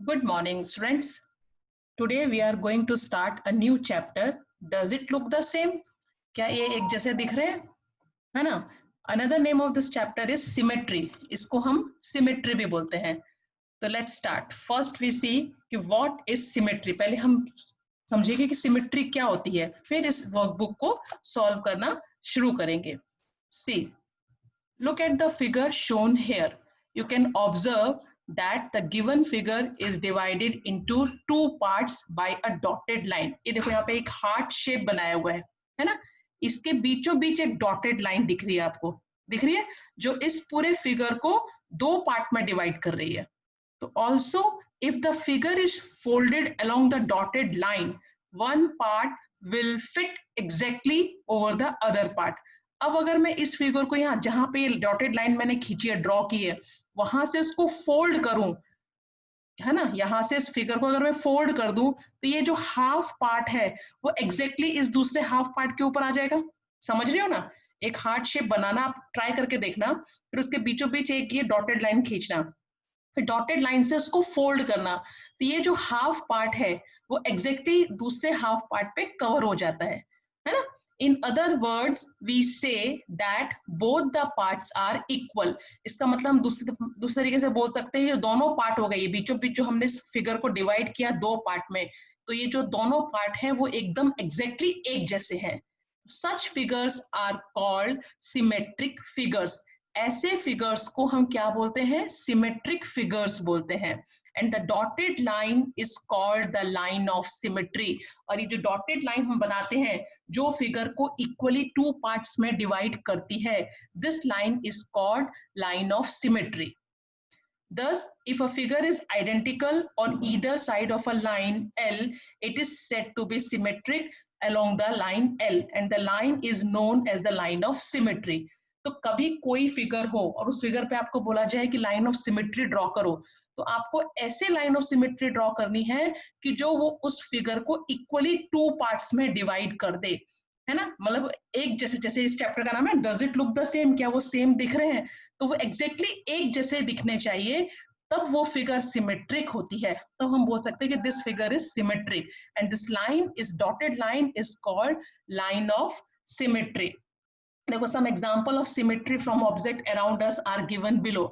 Good morning, students. Today we are going to start a new chapter. Does it look the same? क्या ये एक जैसे दिख रहे हैं? है ना? Another name of this chapter is symmetry. इसको हम symmetry भी बोलते हैं. तो let's start. First we see कि what is symmetry. पहले हम समझेंगे कि symmetry क्या होती है. फिर इस workbook को solve करना शुरू करेंगे. See, look at the figure shown here. You can observe that the given figure is divided into two parts by a dotted line. ये देखो यहाँ पे एक हार्ट शेप बनाया हुआ है ना? इसके बीचों बीच एक डॉटेड लाइन दिख रही है आपको, दिख रही है, जो इस पूरे फिगर को दो पार्ट में डिवाइड कर रही है. तो also if the figure is folded along the dotted line, one part will fit exactly over the other part. अब अगर मैं इस फिगर को यहाँ जहां पे डॉटेड लाइन मैंने खींची है, ड्रॉ की है, वहां से उसको फोल्ड करूं, है ना, यहाँ से इस फिगर को अगर मैं फोल्ड कर दूं तो ये जो हाफ पार्ट है वो एग्जैक्टली इस दूसरे हाफ पार्ट के ऊपर आ जाएगा. समझ रहे हो ना? एक हार्ट शेप बनाना आप ट्राई करके देखना, फिर उसके बीचों बीच एक ये डॉटेड लाइन खींचना, फिर डॉटेड लाइन से उसको फोल्ड करना, तो ये जो हाफ पार्ट है वो एग्जैक्टली दूसरे हाफ पार्ट पे कवर हो जाता है ना? In other words, we say that both the parts are equal. इसका मतलब हम दूसरे तरीके से बोल सकते हैं ये दोनों पार्ट हो गए, ये बीचों बीच जो हमने इस फिगर को डिवाइड किया दो पार्ट में, तो ये जो दोनों पार्ट है वो एकदम एग्जैक्टली एक जैसे हैं. Such figures are called symmetric figures. ऐसे फिगर्स को हम क्या बोलते हैं? सिमेट्रिक फिगर्स बोलते हैं. And the dotted line is called the line of symmetry. और ये जो डॉटेड लाइन हम बनाते हैं जो फिगर को इक्वली टू पार्ट्स में डिवाइड करती है, this line is called line of symmetry. Thus, if a figure is identical on either side of a line L, it is said to be symmetric along the line L, and the line is known as the line of symmetry. तो कभी कोई figure हो और उस figure पे आपको बोला जाए कि लाइन ऑफ सिमेट्री ड्रॉ करो, तो आपको ऐसे लाइन ऑफ सिमेट्री ड्रॉ करनी है कि जो वो उस फिगर को इक्वली टू पार्ट्स में डिवाइड कर दे, है ना? मतलब एक जैसे, जैसे इस चैप्टर का नाम है does it look the same, क्या वो सेम दिख रहे हैं? तो वो एग्जैक्टली एक जैसे दिखने चाहिए, तब वो फिगर सिमेट्रिक होती है. तो हम बोल सकते हैं कि this figure is symmetric and this line is dotted line is called line of symmetry. देखो some example of symmetry from object around us are given below.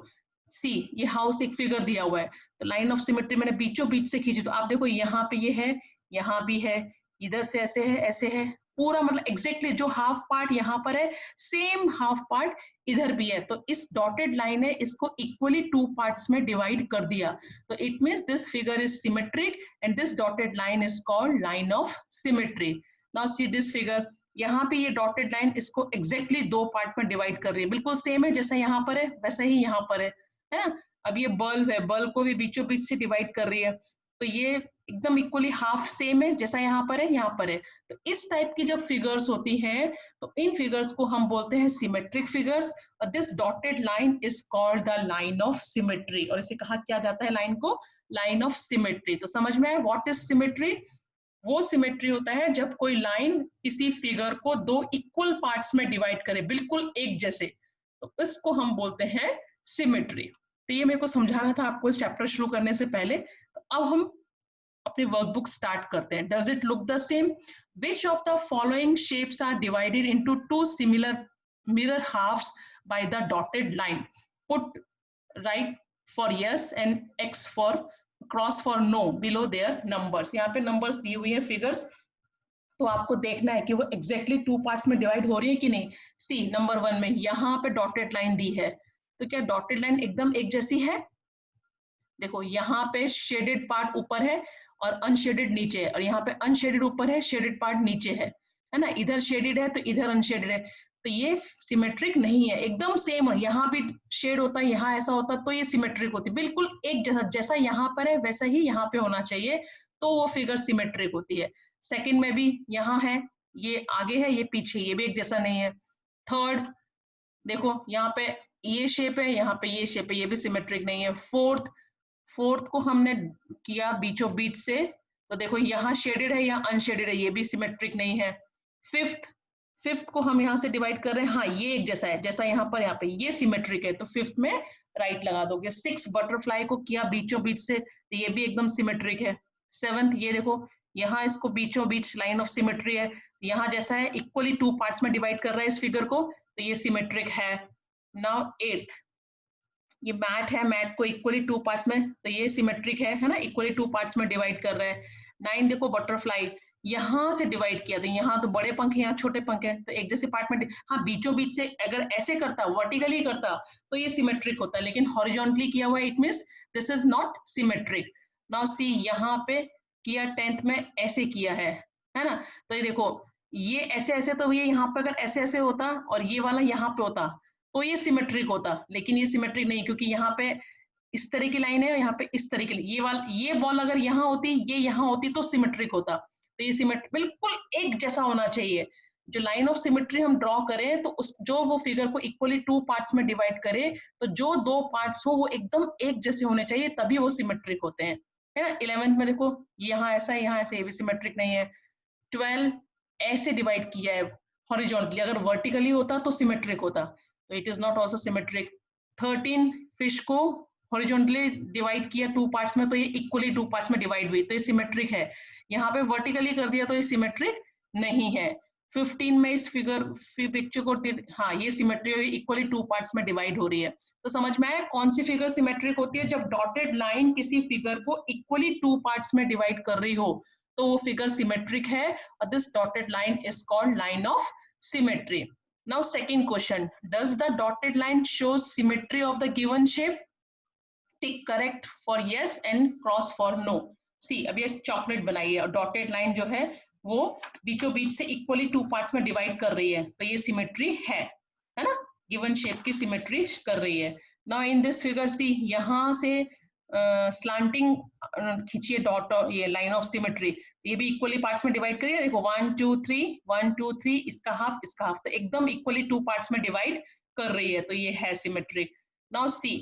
See, ये हाउस एक फिगर दिया हुआ है, तो लाइन ऑफ सिमेट्री मैंने बीचों बीच से खींची, तो आप देखो यहाँ पे ये है, यहाँ भी है, इधर से ऐसे है, पूरा मतलब एग्जैक्टली जो हाफ पार्ट यहाँ पर है सेम हाफ पार्ट इधर भी है. तो इस डॉटेड लाइन है इसको इक्वली टू पार्ट्स में डिवाइड कर दिया, तो it means this figure is symmetric and this dotted line is called line of symmetry. Now see this figure, यहाँ पे ये डॉटेड लाइन इसको एग्जैक्टली दो पार्ट में डिवाइड कर रही है, बिल्कुल सेम है जैसा यहाँ पर है वैसा ही यहाँ पर है ना? अब ये बल्ब है, बल्ब को भी बीचों बीच से डिवाइड कर रही है, तो ये एकदम इक्वली हाफ सेम है जैसा यहाँ पर है यहाँ पर है. तो इस टाइप की जब फिगर्स होती हैं तो इन फिगर्स को हम बोलते हैं सिमेट्रिक फिगर्स, और this dotted line is called the line of symmetry, और इसे कहा क्या जाता है लाइन को? Line of symmetry. तो समझ में आया व्हाट इज सिमेट्री? वो सिमेट्री होता है जब कोई लाइन किसी फिगर को दो इक्वल पार्ट्स में डिवाइड करे, बिल्कुल एक जैसे, तो इसको हम बोलते हैं सिमेट्री. तो ये मेरे को समझाना था आपको इस चैप्टर शुरू करने से पहले. तो अब हम अपनी वर्कबुक स्टार्ट करते हैं. Does it look the same? Which of the following shapes are divided into two similar mirror halves by the dotted line? Put right for yes and X for cross for no below their numbers. यहाँ पे numbers दी हुई है figures, तो आपको देखना है कि वो एग्जैक्टली टू पार्ट्स में डिवाइड हो रही है कि नहीं. सी नंबर 1 में यहाँ पे डॉटेड लाइन दी है, तो क्या डॉटेड लाइन एकदम एक जैसी है? देखो यहाँ पे शेडेड पार्ट ऊपर है और अनशेडेड नीचे है, और यहाँ पे अनशेडेड ऊपर है, शेडेड पार्ट नीचे है ना? इधर शेडेड है तो इधर अनशेडेड है, तो ये सिमेट्रिक नहीं है. एकदम सेम है, यहाँ भी शेड होता है, यहाँ ऐसा होता है, तो ये सिमेट्रिक होती है. बिल्कुल एक जैसा, जैसा यहाँ पर है वैसा ही यहाँ पे होना चाहिए, तो वो फिगर सिमेट्रिक होती है. सेकंड में भी यहाँ है, ये आगे है, ये पीछे, ये भी एक जैसा नहीं है. थर्ड देखो यहाँ पे ये शेप है, यहाँ पे ये शेप है, ये भी सिमेट्रिक नहीं है. फोर्थ को हमने किया बीचों बीच से, तो देखो यहाँ शेडेड है, यहाँ अनशेडेड है, ये भी सिमेट्रिक नहीं है. फिफ्थ को हम यहाँ से डिवाइड कर रहे हैं, हाँ ये एक जैसा है, जैसा यहाँ पे ये सिमेट्रिक है, तो फिफ्थ में राइट लगा दोगे। 6 बटरफ्लाई को किया बीचों बीच से, तो ये भी एकदम सिमेट्रिक है। 7th ये देखो, यहाँ इसको बीचों बीच लाइन ऑफ सिमेट्री है, यहाँ जैसा है इक्वली 2 पार्ट्स में डिवाइड कर रहा है इस फिगर को, तो ये सिमेट्रिक है। नाउ 8th, ये मैट है, मैट को इक्वली 2 पार्ट्स में, तो ये सिमेट्रिक है ना, इक्वली 2 पार्ट्स में डिवाइड कर रहा है। 9 देखो बटरफ्लाई, यहाँ से डिवाइड किया, तो यहाँ तो बड़े पंख है, यहाँ छोटे पंख है, तो एक जैसे पार्ट में, हाँ बीचों बीच से अगर ऐसे करता, वर्टिकली करता, तो ये सिमेट्रिक होता है, लेकिन हॉरिजॉन्टली किया हुआ है, it means this is not symmetric. Now see, यहाँ पे किया 10th में ऐसे किया है ना, तो ये देखो ये ऐसे ऐसे, तो ये यहाँ पे अगर ऐसे ऐसे होता और ये वाला यहाँ पे होता तो ये सिमेट्रिक होता, लेकिन ये सिमेट्रिक नहीं, क्योंकि यहाँ पे इस तरह की लाइन है, यहाँ पे इस तरह की, ये बॉल अगर यहाँ होती, ये यहाँ होती तो सिमेट्रिक होता। तो ये सिमेट्रिक बिल्कुल एक जैसा होना चाहिए। जो लाइन ऑफ सिमेट्री हम ड्रॉ करें, तो उस जो वो फिगर को इक्वली 2 पार्ट्स में डिवाइड करे, तो जो 2 पार्ट्स हो वो एकदम एक जैसे होने चाहिए, तभी वो सिमेट्रिक होते हैं, है ना। 11th में देखो, यहाँ ऐसा है, यहाँ ऐसे, ये भी सिमेट्रिक नहीं है। 12 ऐसे डिवाइड किया है हॉरिजॉन्टली, अगर वर्टिकली होता तो सिमेट्रिक होता, तो it is not also symmetric. 13 fish को हॉरिजॉन्टली डिवाइड किया 2 पार्ट्स में, तो ये इक्वली 2 पार्ट्स में डिवाइड हुई, तो ये सिमेट्रिक है। यहाँ पे वर्टिकली कर दिया तो ये सिमेट्रिक नहीं है। 15 में इस पिक्चर को, हाँ ये सिमेट्रिक है, इक्वली 2 पार्ट्स में डिवाइड हो रही है। तो समझ में आया कौन सी फिगर सिमेट्रिक होती है, जब डॉटेड लाइन किसी फिगर को इक्वली 2 पार्ट्स में डिवाइड कर रही हो, तो वो फिगर सिमेट्रिक है, और this dotted line is called line of symmetry. Now second question, does the dotted line show symmetry of the given shape? Tick correct for yes and cross for no. See, अभी एक chocolate बनाई है और dotted line जो है वो बीचों बीच से इक्वली 2 पार्ट्स में डिवाइड कर रही है, तो ये सिमेट्री है ना, गिवन शेप की सिमेट्री कर रही है। नाउ इन दिस फिगर सी, यहाँ से स्लांटिंग खींचिए डॉट, ये लाइन ऑफ सिमेट्री, ये भी इक्वली पार्ट्स में डिवाइड करिए, देखो 1 2 3 1 2 3, इसका हाफ इसका हाफ, तो एकदम इक्वली 2 पार्ट्स में डिवाइड कर रही है, तो ये है symmetric. Now see,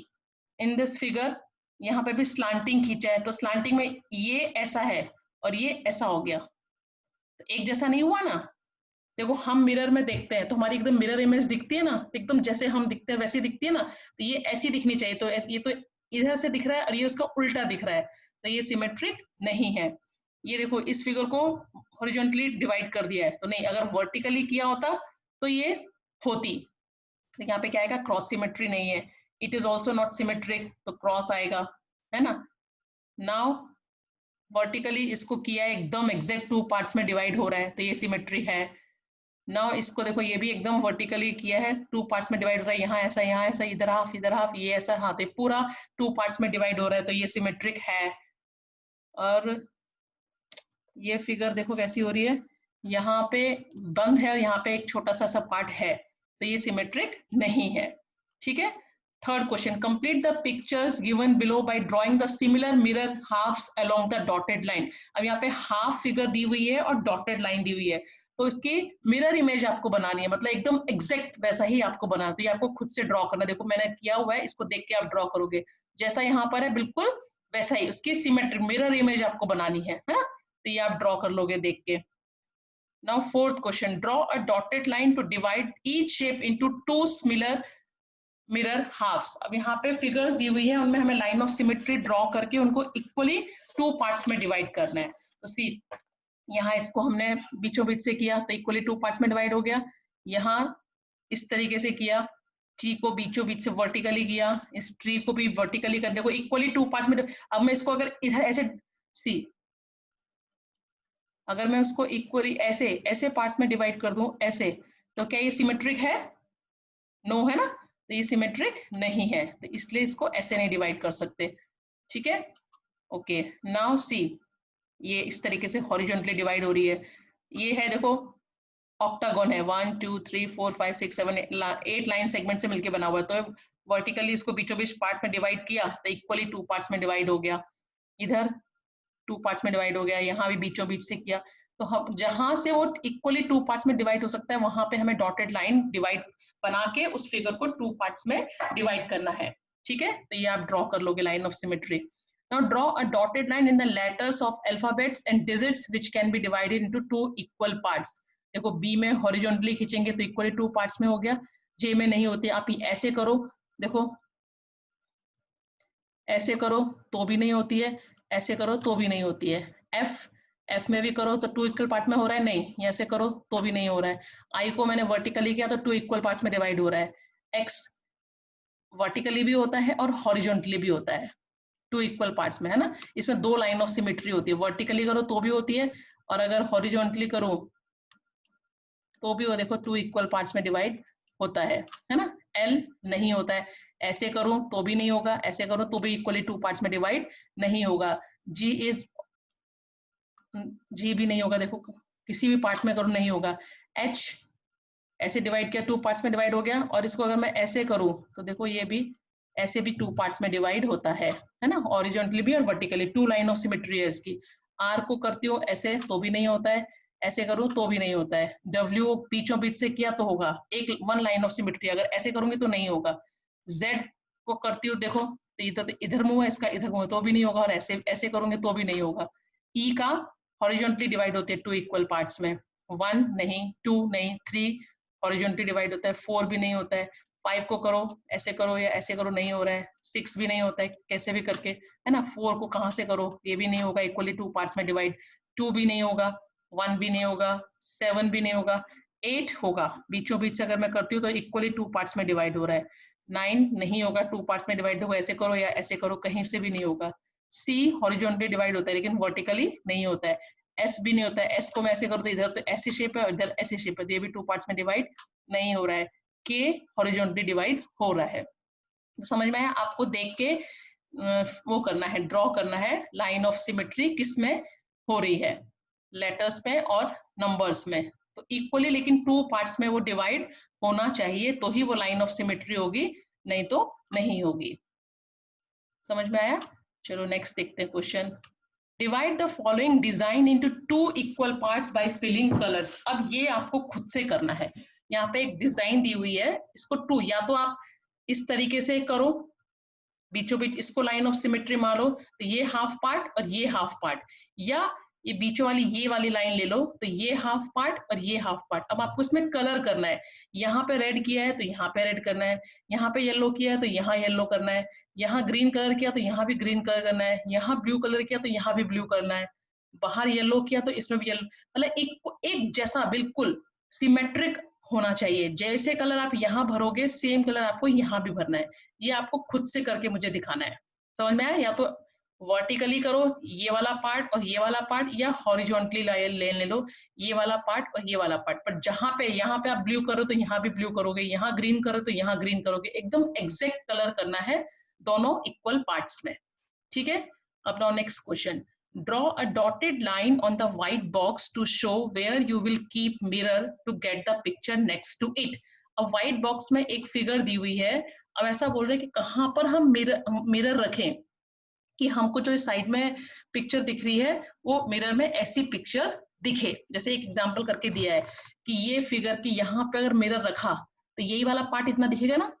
in this figure यहाँ पे भी स्लांटिंग खींचा है, तो स्लांटिंग में ये ऐसा है और ये ऐसा हो गया, तो एक जैसा नहीं हुआ ना। देखो हम मिरर में देखते हैं तो हमारी एकदम मिरर इमेज दिखती है ना, एकदम जैसे हम दिखते हैं वैसी दिखती है ना, तो ये ऐसी दिखनी चाहिए, तो ये तो इधर से दिख रहा है और ये उसका उल्टा दिख रहा है, तो ये सिमेट्रिक नहीं है। ये देखो इस फिगर को हॉरिजॉन्टली डिवाइड कर दिया है, तो नहीं, अगर वर्टिकली किया होता तो ये होती, तो यहाँ पे क्या आएगा, क्रॉस सिमेट्री नहीं है, it is also not symmetric, तो क्रॉस आएगा, है ना। नाउ वर्टिकली इसको किया है, एकदम एग्जैक्ट 2 पार्ट्स में डिवाइड हो रहा है, तो ये सिमेट्री है। नाउ इसको देखो, ये भी एकदम वर्टिकली किया है, 2 पार्ट्स में डिवाइड हो रहा है, यहाँ ऐसा, इधर हाफ, ये ऐसा, हाँ तो पूरा 2 पार्ट्स में डिवाइड हो रहा है, तो ये सिमेट्रिक है। और ये फिगर देखो कैसी हो रही है, यहाँ पे बंद है और यहाँ पे एक छोटा सा पार्ट है, तो ये सिमेट्रिक नहीं है, ठीक है। Third question, complete the pictures given below by drawing the similar mirror halves along the dotted line. अब यहाँ पे हाफ फिगर दी हुई है और डॉटेड लाइन दी हुई है, तो इसकी मिरर इमेज आपको बनानी है, मतलब एकदम एग्जैक्ट वैसा ही आपको बनाना, तो ये आपको खुद से ड्रॉ करना। देखो मैंने किया हुआ है, इसको देख के आप ड्रॉ करोगे, जैसा यहाँ पर है बिल्कुल वैसा ही उसकी सिमेट्रिक मिरर इमेज आपको बनानी है ना, तो ये आप ड्रॉ कर लोगे देख के। Now fourth question, draw a dotted line to divide each shape into 2 similar mirror halves. अब यहाँ पे फिगर्स दी हुई है, उनमें हमें लाइन ऑफ सिमेट्री ड्रॉ करके उनको इक्वली 2 पार्ट्स में डिवाइड करना है। तो सी, यहाँ इसको हमने बीचों बीच से किया तो इक्वली 2 पार्ट्स में डिवाइड हो गया, यहाँ इस तरीके से किया, ट्री को बीचों बीच से वर्टिकली किया, इस ट्री को भी वर्टिकली कर, देखो इक्वली 2 पार्ट्स में। अब मैं इसको अगर इधर ऐसे, सी अगर मैं उसको इक्वली ऐसे ऐसे पार्ट्स में डिवाइड कर दूं ऐसे, तो क्या ये सिमेट्रिक है? नो, है ना, तो ये सिमेट्रिक नहीं है, तो इसलिए इसको ऐसे नहीं डिवाइड कर सकते, ठीक है। ओके, नाउ सी, ये इस तरीके से हॉरिजॉन्टली डिवाइड हो रही है, ये है देखो ऑक्टागन है, 1 2 3 4 5 6 7 8 लाइन सेगमेंट से मिलके बना हुआ है, तो वर्टिकली इसको बीचों बीच पार्ट में डिवाइड किया तो इक्वली 2 पार्ट्स में डिवाइड हो गया, इधर 2 पार्ट्स में डिवाइड हो गया, यहाँ भी बीचों बीच से किया, तो हम जहां से वो इक्वली 2 पार्ट्स में डिवाइड हो सकता है वहां पे हमें डॉटेड लाइन डिवाइड बना के उस फिगर को 2 पार्ट्स में डिवाइड करना है, ठीक है। तो ये आप ड्रॉ कर लोगे line of symmetry. Now draw a dotted line in the letters of alphabets and digits which can be divided into 2 equal parts. देखो बी में हॉरिजॉन्टली खींचेंगे तो इक्वली 2 पार्ट्स में हो गया, जे में नहीं होते, आप ऐसे करो, देखो ऐसे करो तो भी नहीं होती है, ऐसे करो तो भी नहीं होती है। एफ में भी करो तो 2 इक्वल पार्ट में हो रहा है, नहीं। ऐसे करो तो भी नहीं हो रहा है। आई को मैंने वर्टिकली किया तो 2 इक्वल पार्ट्स में डिवाइड हो रहा है। एक्स वर्टिकली भी होता है और हॉरिजॉन्टली भी होता है, 2 इक्वल पार्ट्स में, है ना। इसमें 2 लाइन ऑफ सिमेट्री होती है, वर्टिकली करो तो भी होती है और अगर हॉरिजॉन्टली करो तो भी वो देखो 2 इक्वल पार्ट्स में डिवाइड होता है ना। एल नहीं होता है, ऐसे करूं तो भी नहीं होगा, ऐसे करो तो भी इक्वली 2 पार्ट्स में डिवाइड नहीं होगा। जी भी नहीं होगा, देखो किसी भी पार्ट में करो नहीं होगा। एच ऐसे डिवाइड किया 2 पार्ट्स में डिवाइड हो गया, और इसको अगर मैं ऐसे करूं तो देखो ये भी ऐसे भी 2 पार्ट्स में डिवाइड होता है ना, हॉरिजॉन्टली भी और वर्टिकली, 2 लाइन ऑफ सिमेट्री है इसकी। आर को करती हूँ ऐसे तो भी नहीं होता है, ऐसे करूं तो भी नहीं होता है। डब्ल्यू बीचों बीच से किया तो होगा, एक 1 लाइन ऑफ सिमेट्री, अगर ऐसे करूंगी तो नहीं होगा। जेड को करती हूँ देखो तो इधर मुंह है इसका, इधर मुंह है तो भी नहीं होगा, और ऐसे ऐसे करूंगे तो भी नहीं होगा। ई का हॉरिजॉन्टली डिवाइड होते हैं 2 इक्वल पार्ट्स में, 1 नहीं, 2 नहीं, 3 हॉरिजॉन्टली डिवाइड होता है, 4 भी नहीं होता है। 5 को करो ऐसे करो या ऐसे करो नहीं हो रहा है। 6 भी नहीं होता है, कैसे भी करके, है ना। 4 को कहाँ से करो, ये भी नहीं होगा, इक्वली 2 पार्ट्स में डिवाइड। 2 भी नहीं होगा, 1 भी नहीं होगा, 7 भी नहीं होगा, 8 होगा, बीचों बीच से अगर मैं करती हूँ तो इक्वली 2 पार्ट्स में डिवाइड हो रहा है। 9 नहीं होगा, 2 पार्ट्स में डिवाइड होगा, ऐसे करो या ऐसे करो, कहीं से भी नहीं होगा। सी हॉरिजॉन्टली डिवाइड होता है लेकिन वर्टिकली नहीं होता है। एस भी नहीं होता है, एस को मैं ऐसे करूँ तो इधर तो ऐसी शेप है और इधर ऐसी शेप है, तो ये भी 2 पार्ट्स में डिवाइड नहीं हो रहा है। के हॉरिजॉन्टली डिवाइड हो रहा है। तो समझ में आया, आपको देख के वो करना है, ड्रॉ करना है लाइन ऑफ सिमेट्री किस में हो रही है, लेटर्स में और नंबर्स में। तो इक्वली लेकिन 2 पार्ट्स में वो डिवाइड होना चाहिए तो ही वो लाइन ऑफ सिमेट्री होगी, नहीं तो नहीं होगी। समझ में आया। चलो नेक्स्ट देखते हैं question. Divide the following design into 2 equal parts by filling colours. अब ये आपको खुद से करना है। यहाँ पे एक डिजाइन दी हुई है, इसको 2, या तो आप इस तरीके से करो, बीचों बीच इसको लाइन ऑफ सिमेट्री मारो तो ये हाफ पार्ट और ये हाफ पार्ट, या ये बीचों वाली ये वाली लाइन ले लो तो ये हाफ पार्ट और ये हाफ पार्ट। अब आपको इसमें कलर करना है, यहाँ पे रेड किया है तो यहाँ पे रेड करना है, यहाँ पे येलो किया है तो यहाँ येलो करना है, यहाँ ग्रीन कलर किया तो यहाँ भी ग्रीन कलर करना है, यहाँ ब्लू कलर किया तो यहाँ भी ब्लू करना है, बाहर येलो किया तो इसमें भी येलो, मतलब एक जैसा बिल्कुल सिमेट्रिक होना चाहिए। जैसे कलर आप यहाँ भरोगे सेम कलर आपको यहाँ भी भरना है। ये आपको खुद से करके मुझे दिखाना है। समझ में आया। या तो वर्टिकली करो ये वाला पार्ट और ये वाला पार्ट, या हॉरिजॉन्टली ले लो ये वाला पार्ट और ये वाला पार्ट, पर जहां पे यहाँ पे आप ब्लू करो तो यहाँ भी ब्लू करोगे, यहाँ ग्रीन करो तो यहाँ ग्रीन करोगे, एकदम एग्जैक्ट कलर करना है दोनों इक्वल पार्ट्स में। ठीक है। अब now next question. Draw a dotted line on the white box to show where you will keep mirror to get the picture next to it. अब white box में एक फिगर दी हुई है। अब ऐसा बोल रहे हैं कि कहाँ पर हम मिरर रखें कि हमको जो साइड में पिक्चर दिख रही है वो मिरर में ऐसी पिक्चर दिखे। जैसे एक एग्जांपल करके दिया है कि ये फिगर की यहाँ पे अगर मिरर रखा तो यही वाला पार्ट इतना दिखेगा ना,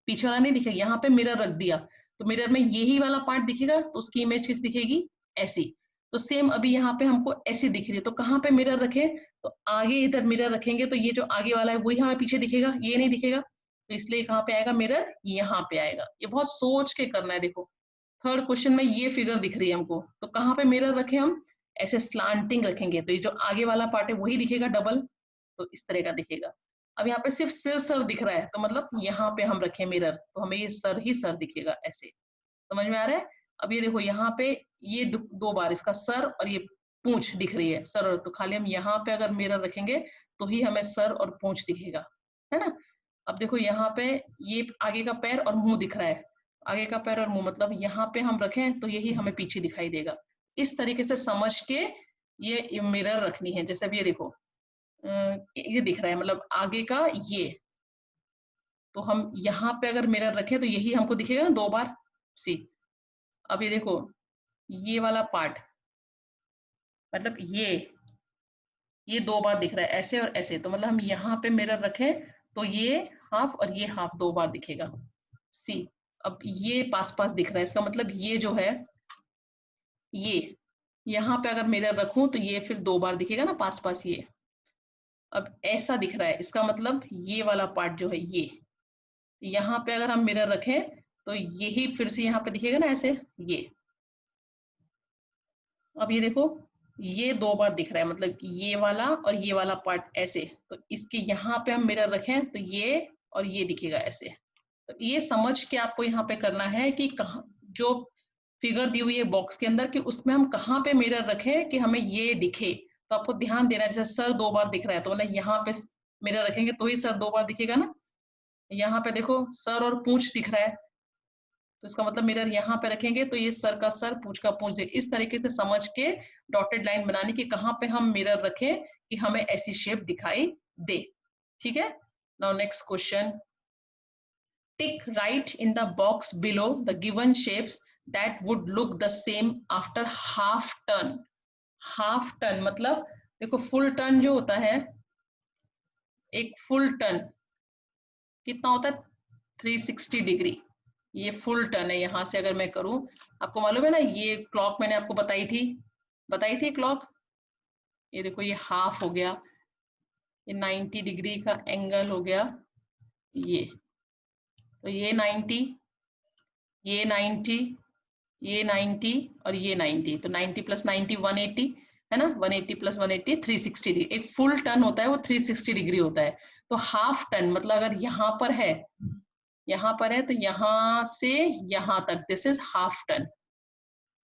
पीछे वाला नहीं दिखेगा। यहाँ पे मिरर रख दिया तो मिरर में यही वाला पार्ट दिखेगा, तो उसकी इमेज किस दिखेगी, ऐसी। तो सेम अभी यहाँ पे हमको ऐसी दिख रही है, तो कहाँ पे मिरर रखे, तो आगे इधर मिरर रखेंगे तो ये जो आगे वाला है वही हमें पीछे दिखेगा, ये नहीं दिखेगा, तो इसलिए कहाँ पे आएगा मिरर, यहाँ पे आएगा। ये बहुत सोच के करना है। देखो थर्ड क्वेश्चन में ये फिगर दिख रही है हमको, तो कहाँ पे मिरर रखे हम, ऐसे स्लांटिंग रखेंगे तो ये जो आगे वाला पार्ट है वही दिखेगा डबल, तो इस तरह का दिखेगा। अब यहाँ पे सिर्फ सर दिख रहा है तो मतलब यहाँ पे हम रखें मिरर तो हमें ये सर ही सर दिखेगा ऐसे। समझ में आ रहा है। अब ये देखो यहाँ पे ये 2 बार इसका सर और ये पूंछ दिख रही है, सर, तो खाली हम यहाँ पे अगर मिरर रखेंगे तो ही हमें सर और पूंछ दिखेगा, है ना। अब देखो यहाँ पे ये आगे का पैर और मुंह दिख रहा है, आगे का पैर और मुंह, मतलब यहाँ पे हम रखें तो यही हमें पीछे दिखाई देगा। इस तरीके से समझ के ये मिरर रखनी है। जैसे अब ये देखो ये दिख रहा है, मतलब आगे का ये, तो हम यहाँ पे अगर मिरर रखें तो यही हमको दिखेगा ना 2 बार, सी। अब ये देखो ये वाला पार्ट, मतलब ये 2 बार दिख रहा है ऐसे और ऐसे, तो मतलब हम यहाँ पे मिरर रखें तो ये हाफ और ये हाफ 2 बार दिखेगा, सी। अब ये पास पास दिख रहा है, इसका मतलब ये जो है ये यहाँ पे अगर मिरर रखूं तो ये फिर 2 बार दिखेगा ना पास पास ये। अब ऐसा दिख रहा है, इसका मतलब ये वाला पार्ट जो है ये, यहाँ पे अगर हम मिरर रखें तो यही फिर से यहाँ पे दिखेगा ना ऐसे, ये अब ये देखो, ये 2 बार दिख रहा है, मतलब ये वाला और ये वाला पार्ट ऐसे, तो इसके यहाँ पे हम मिरर रखें तो ये और ये दिखेगा ऐसे। तो ये समझ के आपको यहाँ पे करना है कि कहाँ जो फिगर दी हुई है बॉक्स के अंदर, कि उसमें हम कहाँ पे मिरर रखें कि हमें ये दिखे। तो आपको ध्यान देना है, जैसे सर 2 बार दिख रहा है तो मतलब यहाँ पे मिरर रखेंगे तो ही सर 2 बार दिखेगा ना। यहाँ पे देखो सर और पूंछ दिख रहा है, तो इसका मतलब मिरर यहाँ पे रखेंगे तो ये सर का सर, पूंछ का पूंछ दे। इस तरीके से समझ के डॉटेड लाइन बनानी कि कहाँ पे हम मिरर रखें कि हमें ऐसी शेप दिखाई दे। ठीक है, now next question, tick right in the box below the given shapes that would look the same after half turn। Half turn मतलब देखो, फुल टर्न जो होता है, एक फुल टर्न कितना होता है 360 डिग्री, ये फुल टर्न है। यहाँ से अगर मैं करूं, आपको मालूम है ना, ये क्लॉक मैंने आपको बताई थी क्लॉक। ये देखो ये हाफ हो गया, ये 90 डिग्री का एंगल हो गया, ये तो ये 90, ये 90, ये 90 और ये 90, तो 90 प्लस 90 180 है ना, 180 प्लस 180 360 डिग्री। एक फुल टर्न होता है वो 360 डिग्री होता है। तो हाफ टर्न मतलब अगर यहाँ पर है, यहाँ पर है तो यहाँ से यहाँ तक, दिस इज हाफ टर्न,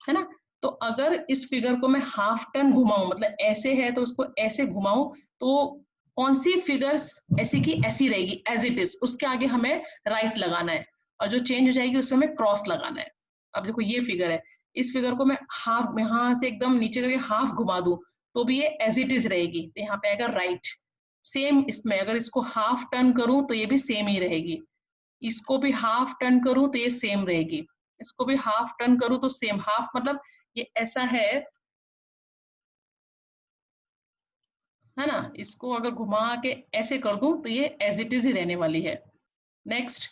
है ना। तो अगर इस फिगर को मैं हाफ टर्न घुमाऊं, मतलब ऐसे है तो उसको ऐसे घुमाऊं, तो कौन सी फिगर्स ऐसी की ऐसी रहेगी एज इट इज, उसके आगे हमें राइट लगाना है, और जो चेंज हो जाएगी उसमें हमें क्रॉस लगाना है। अब देखो ये फिगर है, इस फिगर को मैं हाफ, यहाँ से एकदम नीचे करके हाफ घुमा दूं तो भी ये एज इट इज रहेगी, तो यहाँ पे आएगा राइट। सेम इसमें अगर इसको हाफ टर्न करूं तो ये भी सेम ही रहेगी, इसको भी हाफ टर्न करूं तो ये सेम रहेगी, इसको भी हाफ टर्न करूं तो सेम। हाफ मतलब ये ऐसा है ना, इसको अगर घुमा के ऐसे कर दूं तो ये एज इट इज ही रहने वाली है। नेक्स्ट,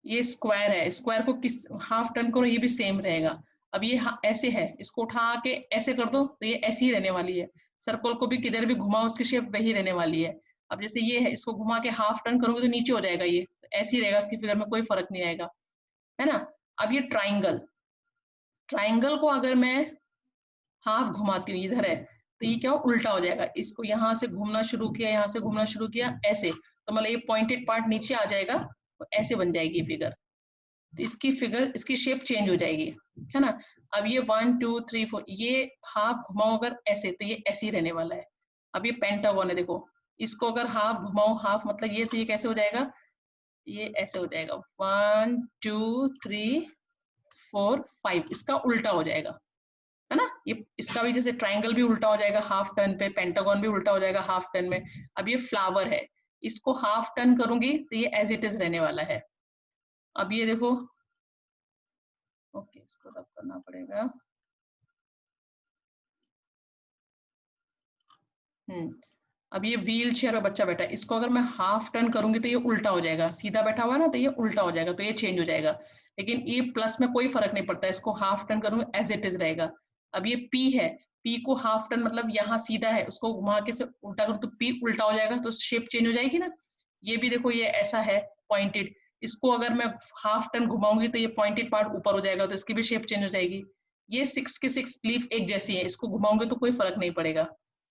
ये स्क्वायर है, स्क्वायर को किस हाफ टर्न करो ये भी सेम रहेगा। अब ये ऐसे है, इसको उठा के ऐसे कर दो तो ये ऐसी ही रहने वाली है। सर्कल को भी किधर भी घुमाओ उसकी शेप वही रहने वाली है। अब जैसे ये है, इसको घुमा के हाफ टर्न करोगे तो नीचे हो जाएगा, ये तो ऐसे ही रहेगा, इसकी फिगर में कोई फर्क नहीं आएगा, है ना। अब ये ट्राइंगल, ट्राइंगल को अगर मैं हाफ घुमाती हूँ, इधर है तो ये क्या उल्टा हो जाएगा, इसको यहाँ से घूमना शुरू किया, यहाँ से घूमना शुरू किया ऐसे, तो मतलब ये पॉइंटेड पार्ट नीचे आ जाएगा, तो ऐसे बन जाएगी फिगर। तो इसकी फिगर, इसकी शेप चेंज हो जाएगी, है ना। अब ये 1 2 3 4, ये हाफ घुमाओ अगर ऐसे तो ये ऐसे ही रहने वाला है। अब ये पेंटागन है, देखो इसको अगर हाफ घुमाओ, हाफ मतलब ये, तो ये कैसे हो जाएगा, ये ऐसे हो जाएगा 1 2 3 4 5, इसका उल्टा हो जाएगा, है ना। ये इसका भी जैसे ट्राइंगल भी उल्टा हो जाएगा हाफ टर्न पे, पेंटागन भी उल्टा हो जाएगा हाफ टर्न में। अब ये फ्लावर है, इसको हाफ टर्न करूंगी तो ये एज इट इज रहने वाला है। अब ये देखो, ओके इसको रब करना पड़ेगा, अब ये व्हील चेयर में बच्चा बैठा है, इसको अगर मैं हाफ टर्न करूंगी तो ये उल्टा हो जाएगा, सीधा बैठा हुआ है ना तो ये उल्टा हो जाएगा, तो ये चेंज हो जाएगा। लेकिन ये प्लस में कोई फर्क नहीं पड़ता, इसको हाफ टर्न करूंगी एज इट इज रहेगा। अब ये पी है, पी को हाफ टर्न मतलब यहाँ सीधा है, उसको घुमा के से उल्टा करूँ तो पी उल्टा हो जाएगा, तो शेप चेंज हो जाएगी ना। ये भी देखो ये ऐसा है पॉइंटेड, इसको अगर मैं हाफ टर्न घुमाऊंगी तो ये पॉइंटेड पार्ट ऊपर हो जाएगा, तो इसकी भी शेप चेंज हो जाएगी। ये 6 के 6 लीफ एक जैसी है, इसको घुमाऊंगे तो कोई फर्क नहीं पड़ेगा,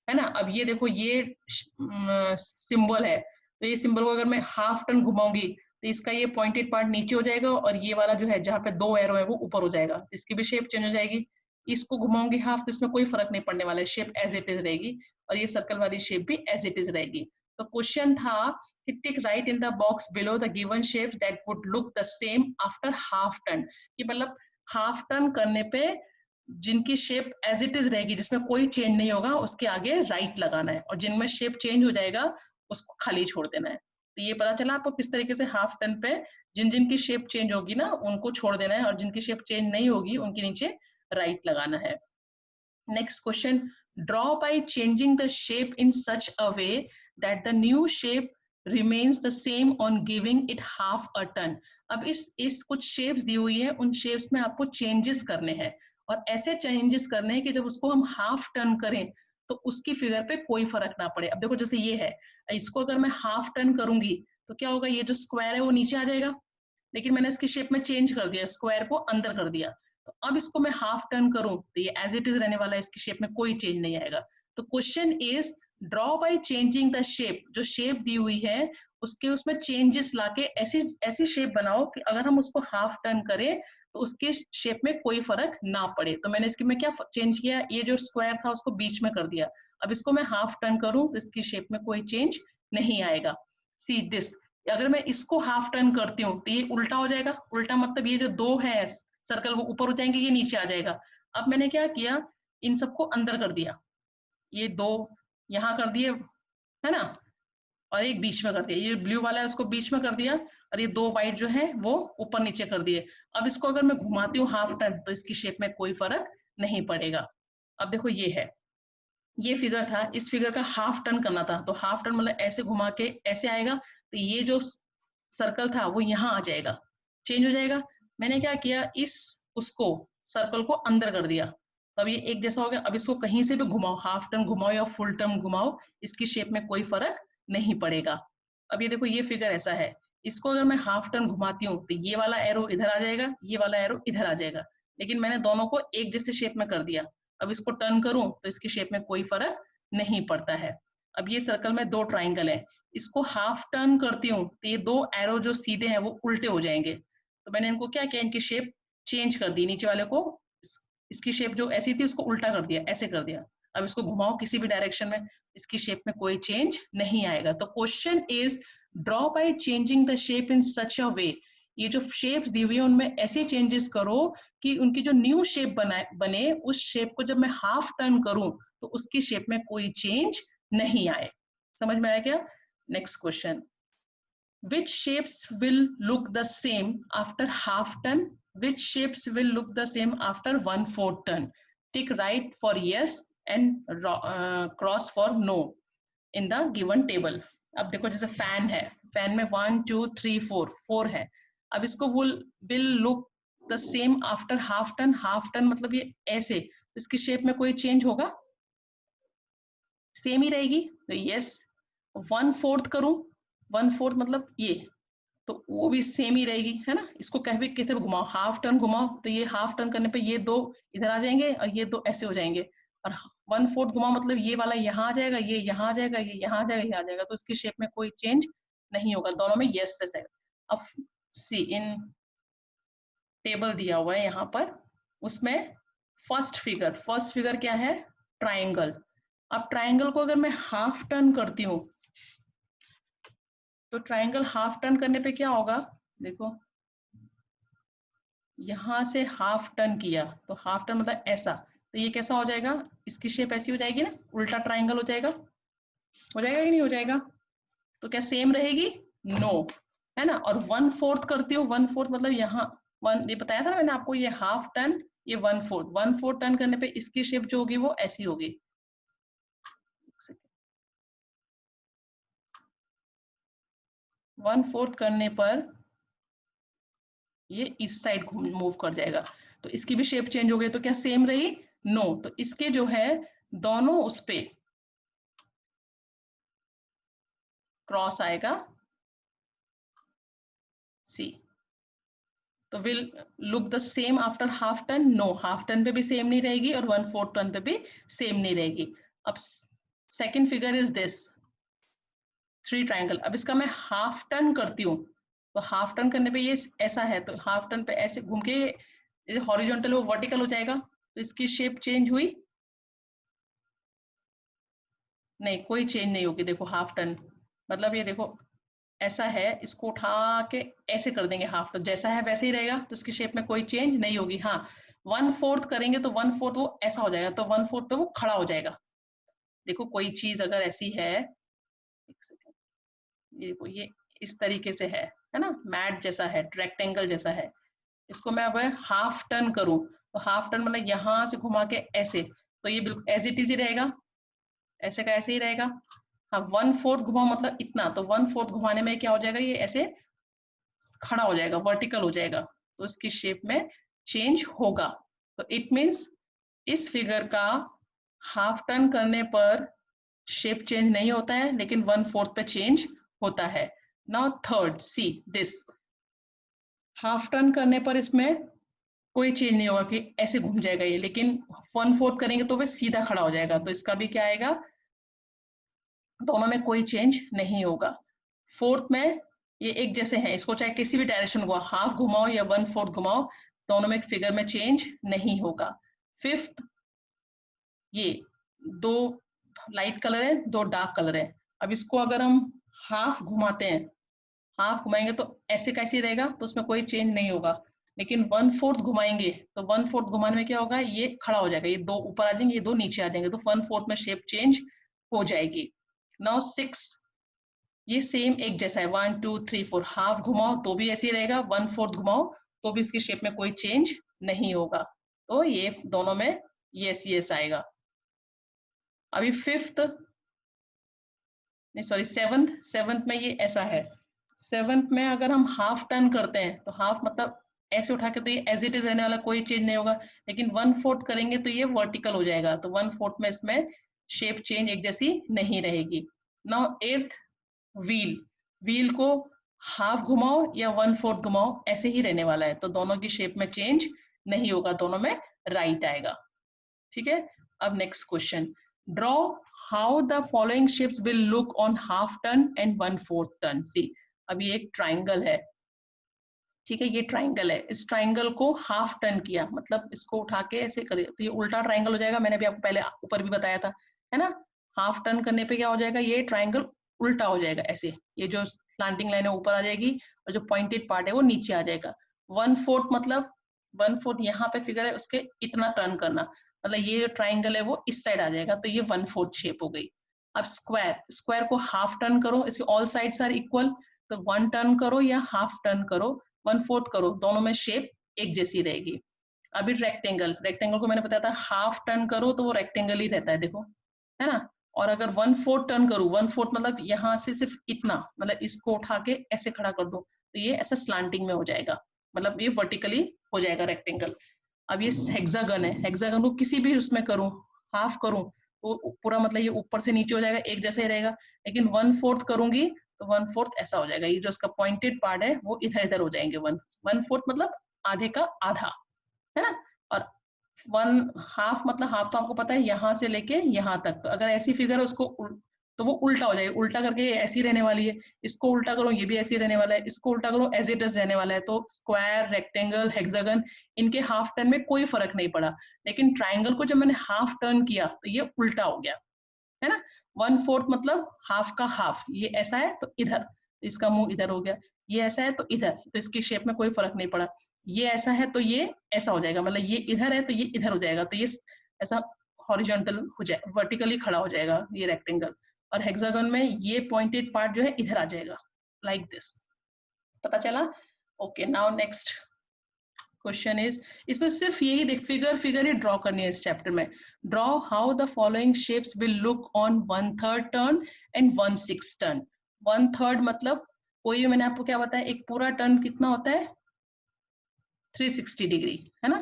है ना। अब ये देखो ये सिंबल है, तो ये सिंबल को अगर मैं हाफ टर्न घुमाऊंगी तो इसका ये पॉइंटेड पार्ट नीचे हो जाएगा, और ये वाला जो है जहाँ पे 2 एरो है वो ऊपर हो जाएगा, इसकी भी शेप चेंज हो जाएगी। इसको घुमाऊंगी हाफ तो इसमें कोई फर्क नहीं पड़ने वाला है, शेप एज इट इज रहेगी, और ये सर्कल वाली शेप भी एज इट इज रहेगी। तो क्वेश्चन था कि टिक right in the box below the given shapes that would look the same after half turn, कि मतलब हाफ टर्न करने पे जिनकी शेप एज इट इज रहेगी, जिसमें कोई चेंज नहीं होगा, उसके आगे राइट लगाना है, और जिनमें शेप चेंज हो जाएगा उसको खाली छोड़ देना है। तो ये पता चला आपको किस तरीके से हाफ टर्न पे जिन जिन की शेप चेंज होगी ना उनको छोड़ देना है, और जिनकी शेप चेंज नहीं होगी उनके नीचे राइट लगाना है। Next question, draw by changing the shape in such a way that the new shape remains the same on giving it half a turn। अब इस कुछ शेप्स दी हुई है, उन शेप्स में आपको चेंजेस करने हैं, और ऐसे चेंजेस करने हैं कि जब उसको हम हाफ टर्न करें तो उसकी फिगर पे कोई फर्क ना पड़े। अब देखो जैसे ये है, इसको अगर मैं हाफ टर्न करूंगी तो क्या होगा, ये जो स्क्वायर है वो नीचे आ जाएगा, लेकिन मैंने इसकी शेप में चेंज कर दिया, स्क्वायर को अंदर कर दिया। तो अब इसको मैं हाफ टर्न करूं तो ये एज इट इज रहने वाला है, इसकी शेप में कोई चेंज नहीं आएगा। तो question is draw by changing the shape, जो शेप दी हुई है उसके उसमें चेंजेस लाके ऐसी ऐसी शेप बनाओ कि अगर हम उसको हाफ टर्न करें तो उसके शेप में कोई फर्क ना पड़े। तो मैंने इसके में क्या चेंज किया, ये जो स्क्वायर था उसको बीच में कर दिया। अब इसको मैं हाफ टर्न करूं तो इसकी शेप में कोई चेंज नहीं आएगा। सी दिस, अगर मैं इसको हाफ टर्न करती हूँ तो ये उल्टा हो जाएगा। उल्टा मतलब ये जो दो है सर्कल वो ऊपर हो जाएंगे, ये नीचे आ जाएगा। अब मैंने क्या किया, इन सबको अंदर कर दिया, ये दो यहाँ कर दिए, है ना, और एक बीच में कर दिया, ये ब्लू वाला है उसको बीच में कर दिया, और ये दो व्हाइट जो है वो ऊपर नीचे कर दिए। अब इसको अगर मैं घुमाती हूँ हाफ टर्न तो इसकी शेप में कोई फर्क नहीं पड़ेगा। अब देखो ये है, ये फिगर था, इस फिगर का हाफ टर्न करना था, तो हाफ टर्न मतलब ऐसे घुमा के ऐसे आएगा, तो ये जो सर्कल था वो यहाँ आ जाएगा, चेंज हो जाएगा। मैंने क्या किया, इस उसको सर्कल को अंदर कर दिया, तब ये एक जैसा हो गया। अब इसको कहीं से भी घुमाओ, हाफ टर्न घुमाओ या फुल टर्न घुमाओ, इसकी शेप में कोई फर्क नहीं पड़ेगा। अब ये देखो ये फिगर ऐसा है, इसको अगर मैं हाफ टर्न घुमाती हूँ तो ये वाला एरो इधर आ जाएगा, ये वाला एरो इधर आ जाएगा, लेकिन मैंने दोनों को एक जैसे शेप में कर दिया। अब इसको टर्न करूं तो इसकी शेप में कोई फर्क नहीं पड़ता है। अब ये सर्कल में दो ट्राइंगल है, इसको हाफ टर्न करती हूँ तो ये दो एरो जो सीधे हैं वो उल्टे हो जाएंगे। तो मैंने इनको क्या किया, इनकी शेप चेंज कर दी, नीचे वाले को इसकी शेप जो ऐसी थी उसको उल्टा कर दिया, ऐसे कर दिया। अब इसको घुमाओ किसी भी डायरेक्शन में, इसकी शेप में कोई चेंज नहीं आएगा। तो question is draw by changing the shape in such a way, ये जो शेप्स दी हुई है उनमें ऐसे चेंजेस करो कि उनकी जो न्यू शेप बने उस शेप को जब मैं हाफ टर्न करूं तो उसकी शेप में कोई चेंज नहीं आए। समझ में आया क्या? Next question, which shapes will look the same after half turn, which shapes will look the same after 1/4 turn? Tick right for yes and cross for no in the given table. अब देखो जैसे fan है, fan में 1 2 3 4 है। अब इसको will look the same after half turn, half turn मतलब ये ऐसे, इसकी शेप में कोई चेंज होगा? सेम ही रहेगी। तो यस, 1/4 करूं, 1/4 मतलब ये, तो वो भी सेम ही रहेगी, है ना। इसको कह भी किसे भी घुमाओ, हाफ टर्न घुमाओ तो ये हाफ टर्न करने पे ये दो इधर आ जाएंगे और ये दो ऐसे हो जाएंगे, और 1/4 घुमाओ मतलब ये वाला यहाँ आ जाएगा, ये यहाँ आ जाएगा, ये यहाँ आ जाएगा, ये आ जाएगा, तो इसकी शेप में कोई चेंज नहीं होगा, दोनों में यस से है। अब सी इन टेबल दिया हुआ है यहाँ पर, उसमें फर्स्ट फिगर क्या है, ट्राइंगल। अब ट्राइंगल को अगर मैं हाफ टर्न करती हूँ तो ट्राइंगल हाफ टर्न करने पे क्या होगा, देखो यहां से हाफ टर्न किया तो हाफ टर्न मतलब ऐसा, तो ये कैसा हो जाएगा, इसकी शेप ऐसी हो जाएगी ना, उल्टा ट्राइंगल हो जाएगा कि नहीं हो जाएगा? तो क्या सेम रहेगी? नो, है ना। और 1/4 करती हूँ, 1/4 मतलब यहाँ वन, ये बताया था ना मैंने आपको, ये हाफ टर्न, ये 1/4 टर्न करने पे इसकी शेप जो होगी वो ऐसी होगी। 1/4 करने पर ये इस साइड मूव कर जाएगा, तो इसकी भी शेप चेंज हो गई, तो क्या सेम रही? नो। तो इसके जो है दोनों उस पे क्रॉस आएगा, सी। तो will look the same after half turn, no, half turn पे भी सेम नहीं रहेगी और 1/4 टर्न पे भी सेम नहीं रहेगी। अब second figure is this 3 triangle. अब इसका मैं हाफ टर्न करती हूँ तो हाफ टर्न करने पे ये ऐसा है, तो हाफ टर्न पे ऐसे घूम के हॉरिजॉन्टल वो वर्टिकल हो जाएगा, तो इसकी शेप चेंज हुई? नहीं, कोई चेंज नहीं होगी। देखो हाफ टर्न मतलब ये देखो ऐसा है, इसको उठा के ऐसे कर देंगे हाफ टर्न, जैसा है वैसे ही रहेगा, तो इसकी शेप में कोई चेंज नहीं होगी। हाँ, 1/4 करेंगे तो 1/4 वो ऐसा हो जाएगा, तो 1/4 पे वो खड़ा हो जाएगा। देखो कोई चीज अगर ऐसी है, एक सेकेंड, ये इस तरीके से है ना, मैट जैसा है, रेक्टेंगल जैसा है, इसको मैं अब हाफ टर्न करूं तो हाफ टर्न मतलब यहाँ से घुमा के ऐसे, तो ये बिल्कुल एज इट इज ही रहेगा, ऐसे का ऐसे ही रहेगा। हाँ, 1/4 घुमाओ मतलब इतना, तो 1/4 घुमाने में क्या हो जाएगा, ये ऐसे खड़ा हो जाएगा, वर्टिकल हो जाएगा, तो इसकी शेप में चेंज होगा। तो इट मीन्स इस फिगर का हाफ टर्न करने पर शेप चेंज नहीं होता है, लेकिन 1/4 पे चेंज होता है। Now third, see this, half turn करने पर इसमें कोई चेंज नहीं होगा कि ऐसे घूम जाएगा ये, लेकिन 1/4 करेंगे तो वह सीधा खड़ा हो जाएगा, तो इसका भी क्या आएगा, दोनों में कोई चेंज नहीं होगा। फोर्थ में ये एक जैसे हैं, इसको चाहे किसी भी डायरेक्शन को हाफ घुमाओ या 1/4 घुमाओ, दोनों में फिगर में चेंज नहीं होगा। फिफ्थ, ये दो लाइट कलर है, दो डार्क कलर है। अब इसको अगर हम हाफ घुमाते हैं, हाफ घुमाएंगे तो ऐसे कैसे रहेगा, तो उसमें कोई चेंज नहीं होगा। लेकिन 1/4 घुमाएंगे तो 1/4 घुमाने में क्या होगा, ये खड़ा हो जाएगा, ये दो ऊपर आ जाएंगे, ये दो नीचे आ जाएंगे, तो 1/4 में शेप चेंज हो जाएगी। नाउ 6, ये सेम एक जैसा है, 1 2 3 4, हाफ घुमाओ तो भी ऐसे ही रहेगा, 1/4 घुमाओ तो भी इसकी शेप में कोई चेंज नहीं होगा। तो ये दोनों में ये आएगा। अभी फिफ्थ, नहीं सॉरी सेवंथ में ये ऐसा है। सेवंथ में अगर हम हाफ टर्न करते हैं तो हाफ मतलब ऐसे उठा के, तो ये एज इट इज रहने वाला, कोई चेंज नहीं होगा। लेकिन 1/4 करेंगे तो ये वर्टिकल हो जाएगा, तो 1/4 में इसमें शेप चेंज एक जैसी नहीं रहेगी। नाउ एट्थ, व्हील, व्हील को हाफ घुमाओ या 1/4 घुमाओ ऐसे ही रहने वाला है, तो दोनों की शेप में चेंज नहीं होगा, दोनों में राइट आएगा। ठीक है, अब next question, draw how the following shapes will look on half turn and 1/4 turn. See, अब ये एक ट्राइंगल है, ठीक है, ये ट्राइंगल है, इस ट्राइंगल को हाफ टर्न किया, मतलब इसको उठा के ऐसे करिए तो ये उल्टा ट्राइंगल हो जाएगा, मैंने भी आपको पहले ऊपर भी बताया था, है ना। हाफ टर्न करने पे क्या हो जाएगा, ये ट्राइंगल उल्टा हो जाएगा ऐसे, ये जो स्लैंटिंग लाइन है ऊपर आ जाएगी और जो पॉइंटेड पार्ट है वो नीचे आ जाएगा। 1/4 मतलब 1/4 यहाँ पे फिगर है, उसके इतना टर्न करना, मतलब ये जो ट्राइंगल है वो इस साइड आ जाएगा, तो ये 1/4 शेप हो गई। अब स्क्वायर, स्क्वायर को हाफ टर्न करो, इसके ऑल साइड्स आर इक्वल, तो 1 टर्न करो या हाफ टर्न करो, 1/4 करो, दोनों में शेप एक जैसी रहेगी। अभी रेक्टेंगल, रेक्टेंगल को मैंने बताया था हाफ टर्न करो तो वो रेक्टेंगल ही रहता है, देखो, है ना। और अगर 1/4 टर्न करूँ, 1/4 मतलब यहाँ से सिर्फ इतना, मतलब इसको उठा के ऐसे खड़ा कर दो तो ये ऐसा स्लांटिंग में हो जाएगा, मतलब ये वर्टिकली हो जाएगा रेक्टेंगल। अब ये हेक्सागन है, हेक्सागन को किसी भी उसमें करूँ, हाफ करूँ तो पूरा मतलब ये ऊपर से नीचे हो जाएगा, एक जैसा ही रहेगा। लेकिन 1/4 करूंगी तो 1/4 ऐसा हो जाएगा, ये जो इसका पॉइंटेड पार्ट है वो इधर इधर हो जाएंगे, 1/4 मतलब आधे का आधा, है ना। और 1/2 मतलब हाफ तो आपको पता है यहाँ से लेके यहाँ तक, तो अगर ऐसी फिगर है उसको तो वो उल्टा हो जाएगा, उल्टा करके ये ऐसी रहने वाली है, इसको उल्टा करो ये भी ऐसी रहने वाला है, इसको उल्टा करो एज इट इज रहने वाला है। तो स्क्वायर, रेक्टेंगल, हेक्सागन, इनके हाफ टर्न में कोई फर्क नहीं पड़ा, लेकिन ट्राइंगल को जब मैंने हाफ टर्न किया तो ये उल्टा हो गया, है ना। 1/4 मतलब हाफ का हाफ, ये ऐसा है तो इधर, इसका मुंह इधर हो गया, ये ऐसा है तो इधर, तो इसकी शेप में कोई फर्क नहीं पड़ा। ये ऐसा है तो ये ऐसा हो जाएगा, मतलब ये इधर है तो ये इधर हो जाएगा, तो ये ऐसा हॉरिजॉन्टल हो जाए, वर्टिकली खड़ा हो जाएगा ये रेक्टेंगल। और हेक्सागन में ये पॉइंटेड पार्ट जो है इधर आ जाएगा, लाइक दिस। पता चला? Okay, now next question is, इसमें सिर्फ यही देख, फिगर ही ड्रॉ करनी है इस चैप्टर में। Draw how the following shapes will look on 1/3 turn and 1/6 turn. 1/3 मतलब कोई, मैंने आपको क्या बताया, एक पूरा टर्न कितना होता है, 360 डिग्री, है ना।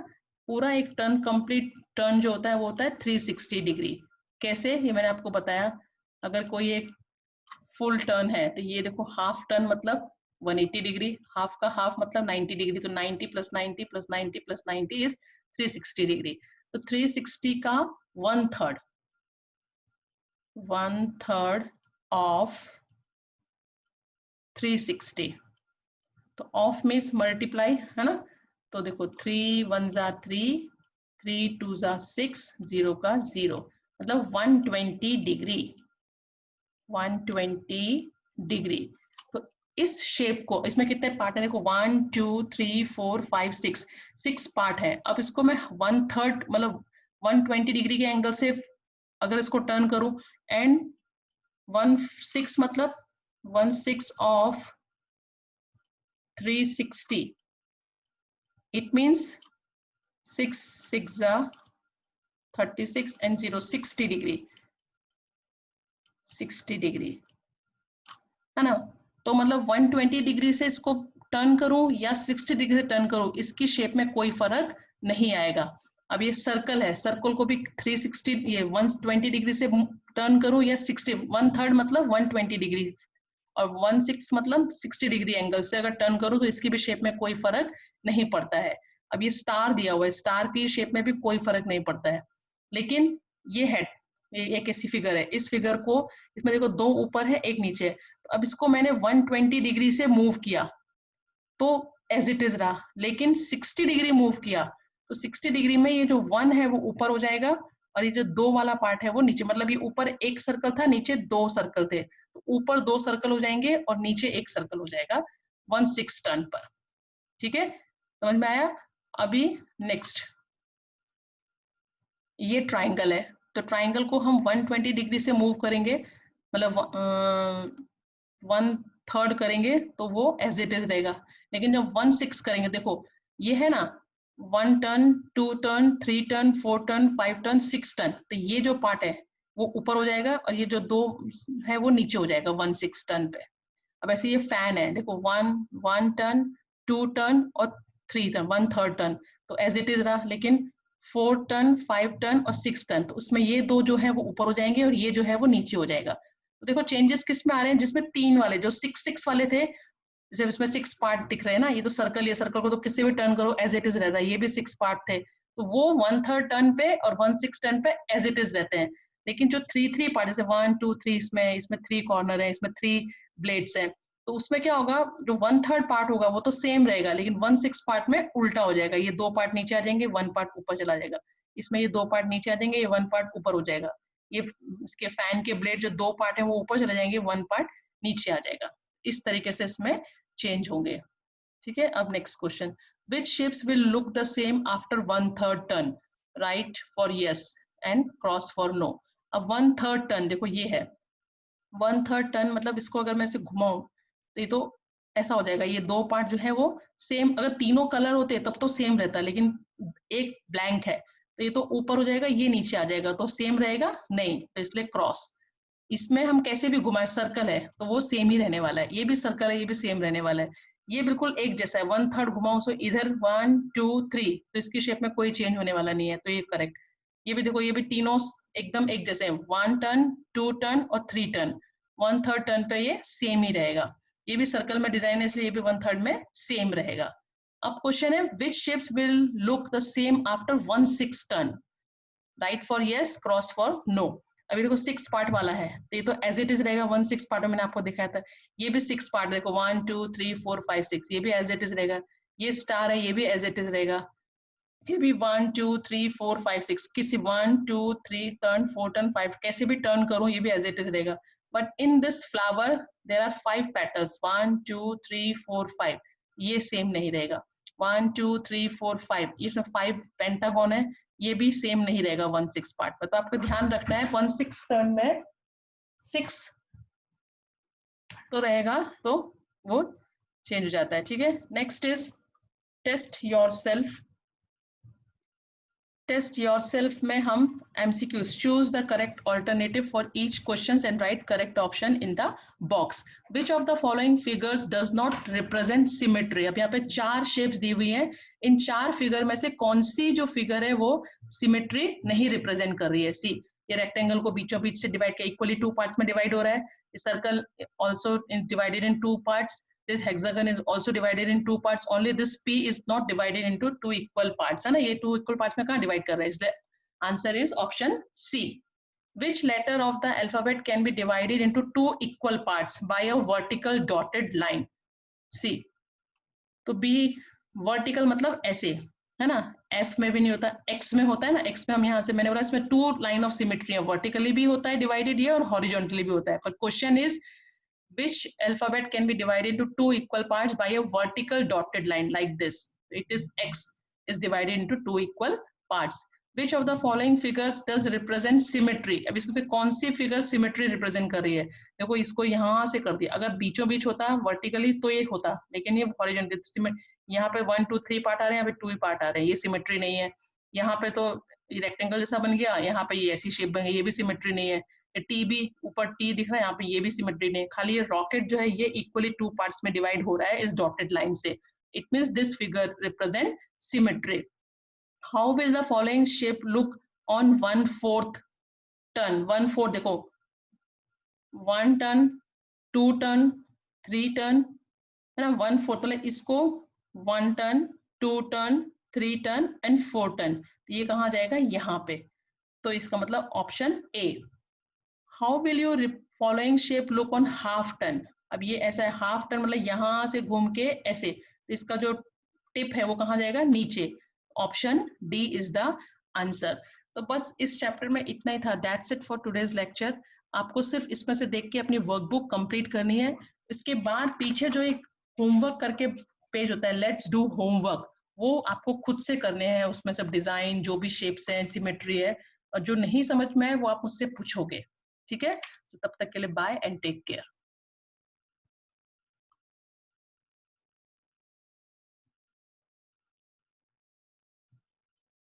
पूरा एक टर्न, कंप्लीट टर्न जो होता है वो होता है 360 डिग्री। कैसे, ये मैंने आपको बताया, अगर कोई एक फुल टर्न है तो ये देखो, हाफ टर्न मतलब 180 डिग्री, हाफ का हाफ मतलब 90 डिग्री, तो 90 + 90 + 90 + 90 इज 360 डिग्री। तो 360 का 1/3, 1/3 ऑफ 360, तो ऑफ मीन्स मल्टीप्लाई, है ना। तो देखो 3 1 जा 3, 3 2 जा 6, 0 का 0, मतलब 120 डिग्री, 120 डिग्री। तो इस शेप को, इसमें कितने पार्ट है देखो, 1 2 3 4 5 6, 6 पार्ट है। अब इसको मैं 1/3 मतलब 120 डिग्री के एंगल से अगर इसको टर्न करूं, एंड 1/6 मतलब 1/6 of 360, it means 6 6 36 and 0 60 degree, 60 degree, है ना। तो मतलब 120 डिग्री से इसको टर्न करूं या 60 डिग्री से टर्न करूं, इसकी शेप में कोई फर्क नहीं आएगा। अब ये सर्कल है, सर्कल को भी 360 ये 120 डिग्री से टर्न करूं या 60, 1/3 मतलब 120 डिग्री, और 1/6 मतलब 60 डिग्री एंगल से अगर टर्न करूँ तो इसकी भी शेप में कोई फर्क नहीं पड़ता है। अब ये स्टार दिया हुआ है, स्टार की शेप में भी कोई फर्क नहीं पड़ता है। लेकिन ये है, ये एक ऐसी फिगर है, इस फिगर को, इसमें देखो 2 ऊपर है 1 नीचे है, तो अब इसको मैंने 120 डिग्री से मूव किया तो एज इट इज रहा, लेकिन 60 डिग्री मूव किया तो 60 डिग्री में ये जो 1 है वो ऊपर हो जाएगा और ये जो 2 वाला पार्ट है वो नीचे, मतलब ये ऊपर 1 सर्कल था, नीचे 2 सर्कल थे, तो ऊपर 2 सर्कल हो जाएंगे और नीचे 1 सर्कल हो जाएगा 1/6 टर्न पर। ठीक है, समझ में आया? अभी नेक्स्ट, ये ट्राइंगल है, तो ट्राइंगल को हम 120 डिग्री से मूव करेंगे, मतलब 1/3 करेंगे तो वो एज इट इज रहेगा। लेकिन जब 1/6 करेंगे, देखो ये है ना 1 turn 2 turn 3 turn 4 turn 5 turn 6 turn, तो ये जो पार्ट है वो ऊपर हो जाएगा और ये जो 2 है वो नीचे हो जाएगा 1/6 टर्न पे। अब ऐसे ये फैन है, देखो 1 टर्न 2 टर्न और 3 टर्न 1/3 टर्न, तो एज इट इज रहा। लेकिन 4 टर्न 5 टर्न और 6 टर्न, तो उसमें ये 2 जो है वो ऊपर हो जाएंगे और ये जो है वो नीचे हो जाएगा। तो देखो चेंजेस किस में आ रहे हैं, जिसमें 3 वाले जो 6 वाले थे, जैसे इसमें 6 पार्ट दिख रहे हैं ना, ये तो सर्कल, ये सर्कल को तो किसी भी टर्न करो एज इट इज रहता है, ये भी 6 पार्ट थे, तो वो 1/3 टर्न पे और 1/6 टर्न पे एज इट इज रहते हैं। लेकिन जो 3 पार्ट, जैसे 1 2 3, इसमें 3 कॉर्नर है, इसमें 3 ब्लेड्स हैं, तो उसमें क्या होगा, जो 1/3 पार्ट होगा वो तो सेम रहेगा, लेकिन 1/6 पार्ट में उल्टा हो जाएगा, ये 2 पार्ट नीचे आ जाएंगे, 1 पार्ट ऊपर चला जाएगा, इसमें ये 2 पार्ट नीचे आ जाएंगे, ये 1 पार्ट ऊपर हो जाएगा, ये इसके फैन के ब्लेड जो 2 पार्ट है वो ऊपर चले जाएंगे, 1 पार्ट नीचे आ जाएगा। इस तरीके से इसमें चेंज होंगे। ठीक है, अब next question, which shapes will look the same after 1/3 turn, right for yes and cross for no. अब 1/3 टर्न देखो ये है 1/3 टर्न, मतलब इसको अगर मैं इसे घुमाऊं तो ये तो ऐसा हो जाएगा, ये 2 पार्ट जो है वो सेम, अगर तीनों कलर होते तब तो सेम रहता, लेकिन एक ब्लैंक है तो ये तो ऊपर हो जाएगा, ये नीचे आ जाएगा, तो सेम रहेगा नहीं, तो इसलिए क्रॉस। इसमें हम कैसे भी घुमाए, सर्कल है तो वो सेम ही रहने वाला है, ये भी सर्कल है ये भी सेम रहने वाला है, ये बिल्कुल एक जैसा है। 1/3 घुमाऊं सो इधर 1 2 3, तो इसकी शेप में कोई चेंज होने वाला नहीं है, तो ये करेक्ट। ये भी देखो, ये भी तीनों एकदम एक जैसे हैं, 1 टर्न 2 टर्न और 3 टर्न, 1/3 टर्न पे ये सेम ही रहेगा। ये भी सर्कल में डिजाइन है इसलिए ये भी 1/3 में सेम रहेगा। अब क्वेश्चन है, which shapes will look the same after 1/6 turn, right for yes cross for no. अभी देखो 6 पार्ट वाला है तो ये तो एज इट इज रहेगा, 1/6 पार्ट में मैंने आपको दिखाया था, ये भी 6 पार्ट, देखो 1 2 3 4 5 6, ये भी एज इट इज रहेगा, ये स्टार है ये भी एज इट इज रहेगा, ये भी 1 2 3 4 5 6, किसी 1 2 3 टर्न 4 टर्न 5 कैसे भी टर्न करूं ये भी एज इट इज रहेगा। But in this flower there are 5 patterns, 1 2 3 4 5, ये सेम नहीं रहेगा। 1 2 3 4 5, इसमें 5 पेंटागन है, ये भी सेम नहीं रहेगा 1/6 पार्ट पर, तो आपको ध्यान रखना है 1/6 टर्न में 6 तो रहेगा, तो वो चेंज हो जाता है। ठीक है, next is test your self. Test yourself में हम MCQs, choose the correct alternative for each questions and write correct option in the box. Which of the following figures does not represent symmetry? अब यहाँ पे 4 shapes दी हुई हैं, इन 4 figure में से कौन सी जो फिगर है वो सिमेट्री नहीं रिप्रेजेंट कर रही है। सी, ये रेक्टेंगल को बीचों बीच से डिवाइड किया, इक्वली 2 पार्ट्स में डिवाइड हो रहा है, circle also divided in 2 parts, this hexagon is also divided in 2 parts, only this P is not divided into 2 equal parts, है ना, ये 2 equal parts में कहाँ divide कर रहा है, इसलिए answer is option C. Which letter of the alphabet can be divided into 2 equal parts by a vertical dotted line? C. तो B vertical मतलब ऐसे, है ना, F में भी नहीं होता, X में होता है ना, X में हम यहाँ से मैंने बोला इसमें 2 line of symmetry है, vertically भी होता है divided ये और horizontally भी होता है, पर question is which alphabet can be divided into 2 equal parts by a vertical dotted line like this. It is X is divided into 2 equal parts. Which of the following figures does represent symmetry? अब इसमें से कौन सी figure symmetry represent कर रही है? देखो इसको यहाँ से कर दिया, अगर बीचों बीच होता वर्टिकली तो एक होता, लेकिन ये हॉरिजॉन्टल, यहाँ पे 1 2 3 पार्ट आ रहे हैं, यहाँ पे 2 ही पार्ट आ रहे हैं, ये सिमेट्री नहीं है। यहाँ पे तो रेक्टेंगल जैसा बन गया, यहाँ पे ये ऐसी शेप बन गई, ये भी सिमेट्री नहीं है। टी भी ऊपर टी दिख रहा है, यहाँ पे ये भी सिमेट्री नहीं है, खाली ये रॉकेट जो है ये इक्वली 2 पार्ट्स में डिवाइड हो रहा है इस डॉटेड लाइन से, it means this figure represent symmetry. How will the following shape look on 1/4 turn? 1/4 देखो 1 टर्न 2 टर्न 3 टर्न, है ना, 1/4, मतलब इसको 1 turn, 2 turn, 3 turn and 4 turn, तो ये कहाँ जाएगा, यहाँ पे। तो इसका मतलब option A. How will you following shape look on half turn? अब ये ऐसा है, हाफ टर्न मतलब यहाँ से घूम के ऐसे, तो इसका जो टिप है वो कहाँ जाएगा, नीचे। Option D is the answer. तो बस इस चैप्टर में इतना ही था। That's it for today's lecture. आपको सिर्फ इसमें से देख के अपनी वर्कबुक कंप्लीट करनी है। इसके बाद पीछे जो एक होमवर्क करके पेज होता है, लेट्स डू होमवर्क, वो आपको खुद से करने हैं। उसमें सब डिजाइन, जो भी शेप्स है, सिमेट्री है, और जो नहीं समझ में है वो आप मुझसे पूछोगे। ठीक है, so तब तक के लिए बाय एंड टेक केयर।